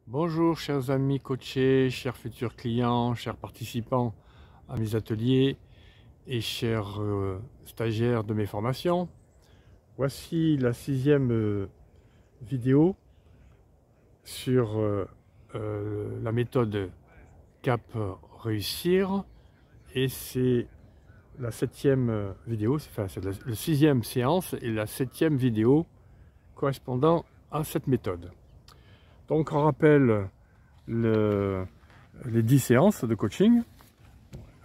Bonjour chers amis coachés, chers futurs clients, chers participants à mes ateliers et chers stagiaires de mes formations. Voici la 6e vidéo sur la méthode CAP Réussir, et c'est la 7e vidéo, enfin c'est la 6e séance et la 7e vidéo correspondant à cette méthode. Donc on rappelle les 10 séances de coaching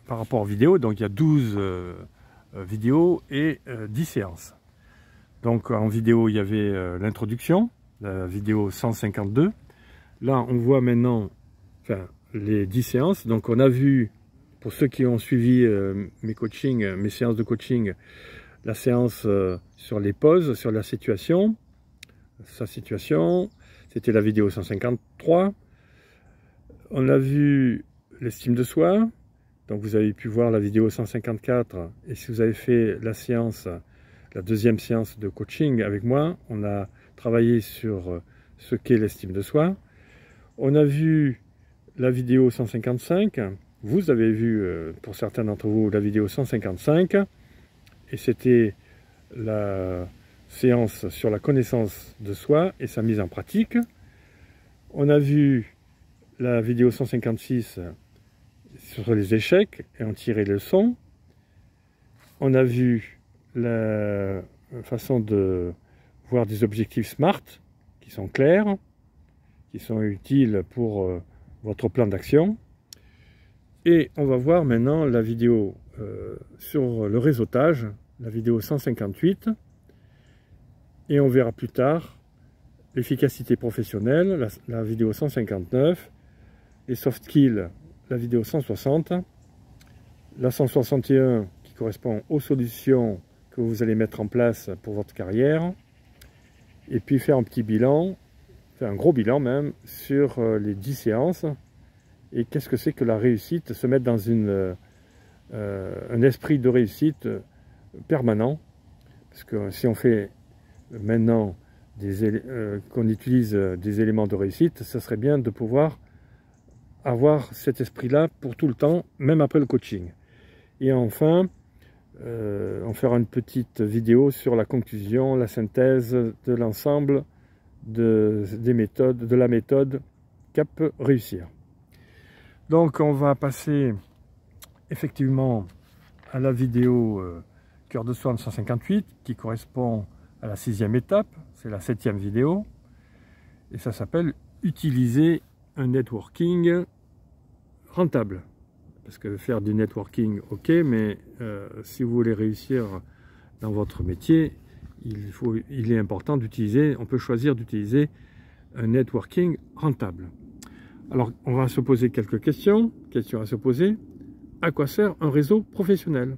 par rapport aux vidéos. Donc il y a 12 vidéos et 10 séances. Donc en vidéo il y avait l'introduction, la vidéo 152. Là on voit maintenant les 10 séances. Donc on a vu, pour ceux qui ont suivi mes coachings, mes séances de coaching, la séance sur les pauses, sur la situation, sa situation. C'était la vidéo 153. On a vu l'estime de soi. Donc vous avez pu voir la vidéo 154. Et si vous avez fait la séance, la 2e séance de coaching avec moi, on a travaillé sur ce qu'est l'estime de soi. On a vu la vidéo 155. Vous avez vu, pour certains d'entre vous, la vidéo 155. Et c'était la séance sur la connaissance de soi et sa mise en pratique. On a vu la vidéo 156 sur les échecs et en tirer les leçons. On a vu la façon de voir des objectifs SMART qui sont clairs, qui sont utiles pour votre plan d'action. Et on va voir maintenant la vidéo sur le réseautage, la vidéo 158. Et on verra plus tard l'efficacité professionnelle, la vidéo 159, les soft skills, la vidéo 160, la 161 qui correspond aux solutions que vous allez mettre en place pour votre carrière, et puis faire un petit bilan, faire un gros bilan même, sur les 10 séances, et qu'est-ce que c'est que la réussite, se mettre dans un esprit de réussite permanent, parce que si on fait maintenant qu'on utilise des éléments de réussite, ça serait bien de pouvoir avoir cet esprit-là pour tout le temps, même après le coaching. Et enfin, on fera une petite vidéo sur la conclusion, la synthèse de l'ensemble des méthodes, de la méthode CAP Réussir. Donc on va passer effectivement à la vidéo Cœur de Soi 158 qui correspond à la 6e étape, c'est la 7e vidéo, et ça s'appelle utiliser un networking rentable. Parce que faire du networking, ok, mais si vous voulez réussir dans votre métier, il est important d'utiliser, on peut choisir d'utiliser un networking rentable. Alors, on va se poser quelques questions à se poser. À quoi sert un réseau professionnel?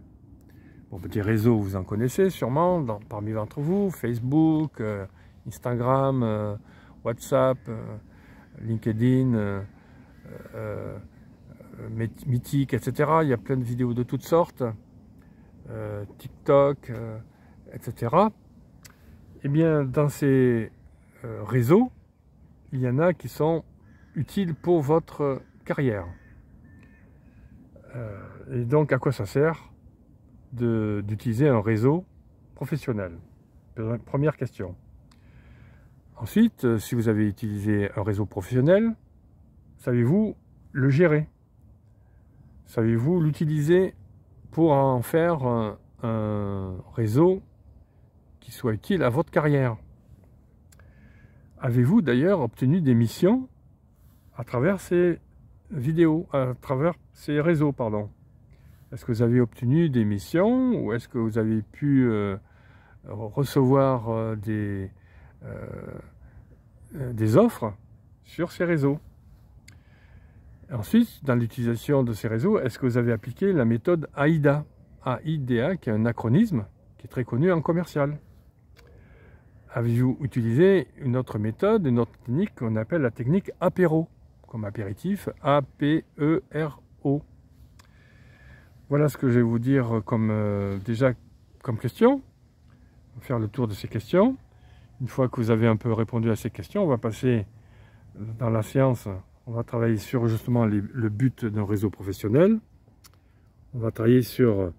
Bon, petit réseau, vous en connaissez sûrement, parmi d'entre vous, Facebook, Instagram, WhatsApp, LinkedIn, Mythique, etc. Il y a plein de vidéos de toutes sortes, TikTok, etc. Eh bien, dans ces réseaux, il y en a qui sont utiles pour votre carrière. Et donc, à quoi ça sert d'utiliser un réseau professionnel? Première question. Ensuite, si vous avez utilisé un réseau professionnel, savez-vous le gérer? Savez-vous l'utiliser pour en faire un réseau qui soit utile à votre carrière? Avez-vous d'ailleurs obtenu des missions à travers ces vidéos, à travers ces réseaux, pardon? Est-ce que vous avez obtenu des missions, ou est-ce que vous avez pu recevoir des offres sur ces réseaux? Ensuite, dans l'utilisation de ces réseaux, est-ce que vous avez appliqué la méthode AIDA? AIDA, qui est un acronyme qui est très connu en commercial. Avez-vous utilisé une autre méthode, une autre technique qu'on appelle la technique apéro, comme apéritif, A-P-E-R-O? Voilà ce que je vais vous dire déjà comme question. On va faire le tour de ces questions. Une fois que vous avez un peu répondu à ces questions, on va passer dans la séance, on va travailler sur justement le but d'un réseau professionnel. On va travailler sur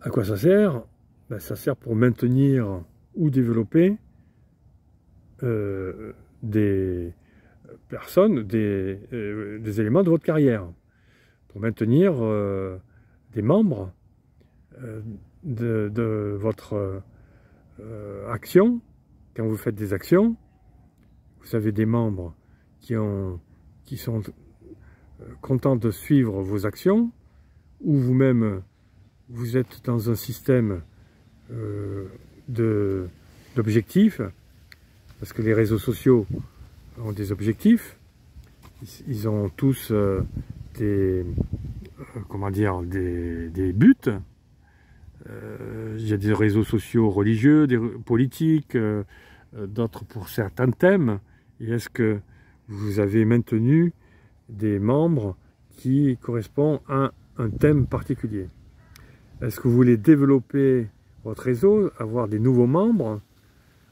à quoi ça sert. Ben, ça sert pour maintenir ou développer des personnes, des éléments de votre carrière, pour maintenir des membres de votre action. Quand vous faites des actions, vous avez des membres qui sont contents de suivre vos actions, ou vous-même vous êtes dans un système d'objectifs, parce que les réseaux sociaux ont des objectifs. Ils ont tous comment dire, des buts. Il y a des réseaux sociaux religieux, des politiques, d'autres pour certains thèmes. Et est-ce que vous avez maintenu des membres qui correspondent à un thème particulier? Est-ce que vous voulez développer votre réseau, avoir des nouveaux membres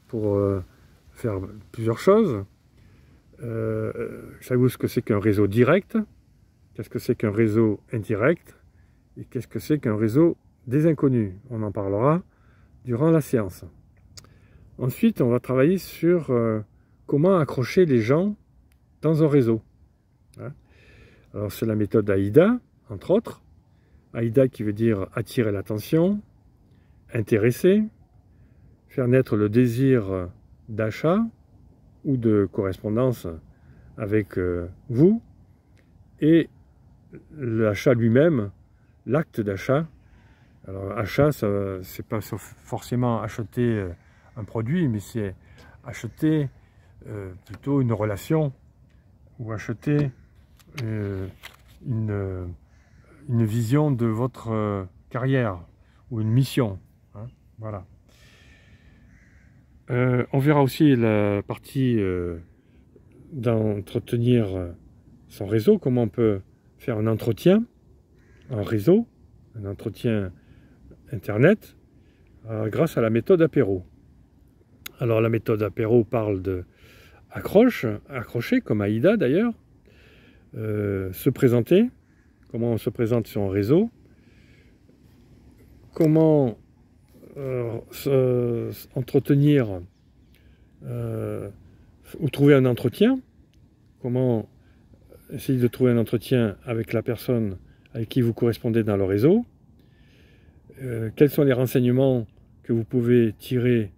pour faire plusieurs choses? Savez-vous ce que c'est qu'un réseau direct? Qu'est-ce que c'est qu'un réseau indirect? Et qu'est-ce que c'est qu'un réseau des inconnus? On en parlera durant la séance. Ensuite, on va travailler sur comment accrocher les gens dans un réseau. Alors, c'est la méthode AIDA, entre autres. AIDA qui veut dire attirer l'attention, intéresser, faire naître le désir d'achat ou de correspondance avec vous, et l'achat lui-même, l'acte d'achat. Alors achat, c'est pas forcément acheter un produit, mais c'est acheter plutôt une relation, ou acheter une vision de votre carrière, ou une mission. Hein, voilà. On verra aussi la partie d'entretenir son réseau, comment on peut faire un entretien en réseau, un entretien Internet, grâce à la méthode apéro. Alors la méthode apéro parle de accrocher, comme AIDA d'ailleurs, se présenter, comment on se présente sur un réseau, comment entretenir ou trouver un entretien, comment essayer de trouver un entretien avec la personne avec qui vous correspondez dans le réseau, quels sont les renseignements que vous pouvez tirer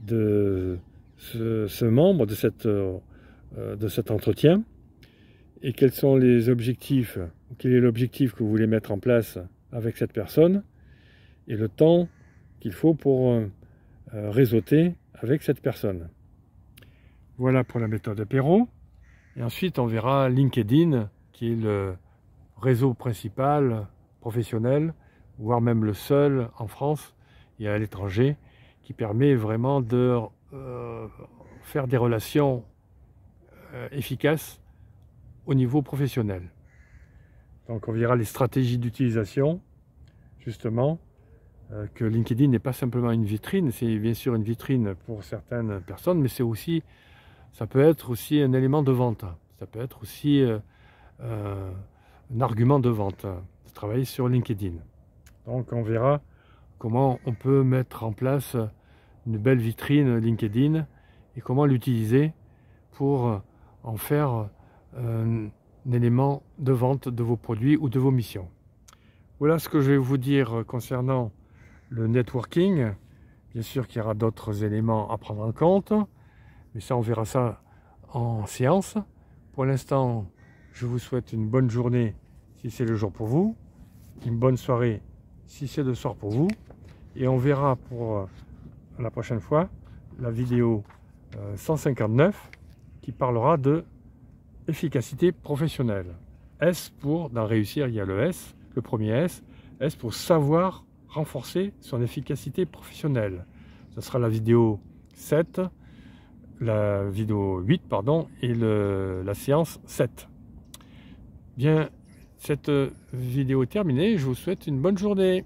de ce membre, de cet entretien, et quels sont les objectifs, quel est l'objectif que vous voulez mettre en place avec cette personne, et le temps qu'il faut pour réseauter avec cette personne. Voilà pour la méthode apéro. Et ensuite, on verra LinkedIn, qui est le réseau principal professionnel, voire même le seul en France et à l'étranger, qui permet vraiment de faire des relations efficaces au niveau professionnel. Donc on verra les stratégies d'utilisation, justement, que LinkedIn n'est pas simplement une vitrine, c'est bien sûr une vitrine pour certaines personnes, mais c'est aussi, ça peut être aussi un élément de vente, ça peut être aussi un argument de vente, de travailler sur LinkedIn. Donc on verra comment on peut mettre en place une belle vitrine LinkedIn et comment l'utiliser pour en faire un élément de vente de vos produits ou de vos missions. Voilà ce que je vais vous dire concernant le networking. Bien sûr qu'il y aura d'autres éléments à prendre en compte, mais ça on verra ça en séance. Pour l'instant, je vous souhaite une bonne journée si c'est le jour pour vous, une bonne soirée si c'est le soir pour vous, et on verra pour la prochaine fois la vidéo 159 qui parlera de efficacité professionnelle. S pour, dans réussir, il y a le S, le premier S. S pour savoir renforcer son efficacité professionnelle. Ce sera la vidéo 7, la vidéo 8, pardon, et la séance 7. Bien, cette vidéo terminée, je vous souhaite une bonne journée.